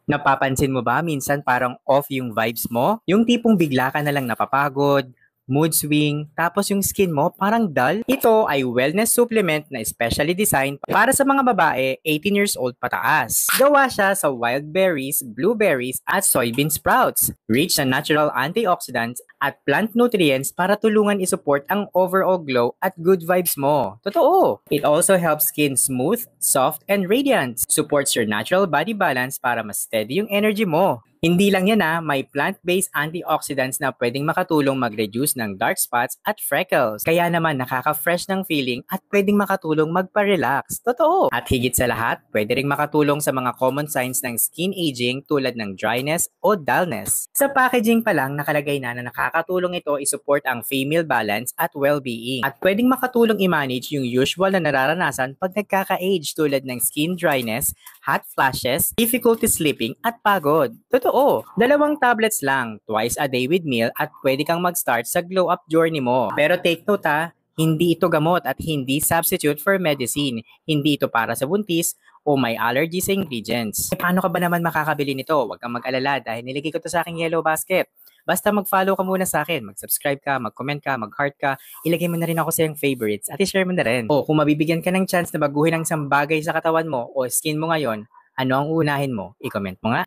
Napapansin mo ba minsan parang off yung vibes mo? Yung tipong bigla ka na lang napapagod, mood swing, tapos yung skin mo parang dull? Ito ay wellness supplement na specially designed para sa mga babae 18 years old pataas. Gawa siya sa wild berries, blueberries, at soybean sprouts. Rich na natural antioxidants at plant nutrients para tulungan isupport ang overall glow at good vibes mo. Totoo! It also helps skin smooth, soft, and radiant. Supports your natural body balance para mas steady yung energy mo. Hindi lang yan may plant-based antioxidants na pwedeng makatulong mag-reduce ng dark spots at freckles. Kaya naman nakaka-fresh ng feeling at pwedeng makatulong magpa-relax. Totoo! At higit sa lahat, pwede ring makatulong sa mga common signs ng skin aging tulad ng dryness o dullness. Sa packaging pa lang nakalagay na nakakatulong ito i-support ang female balance at well-being. At pwedeng makatulong i-manage yung usual na nararanasan pag nagkaka-age tulad ng skin dryness, hot flashes, difficulty sleeping at pagod. Totoo, 2 tablets lang, twice a day with meal at pwede kang mag-start sa glow up journey mo. Pero take note hindi ito gamot at hindi substitute for medicine. Hindi ito para sa buntis o may allergy sa ingredients. Paano ka ba naman makakabili nito? Huwag kang mag-alala dahil niligay ko to sa aking yellow basket. Basta mag-follow ka muna sa akin, mag-subscribe ka, mag-comment ka, mag-heart ka, ilagay mo na rin ako sa iyong favorites at i-share mo na rin. O kung mabibigyan ka ng chance na baguhin ang isang bagay sa katawan mo o skin mo ngayon, ano ang uunahin mo? I-comment mo nga.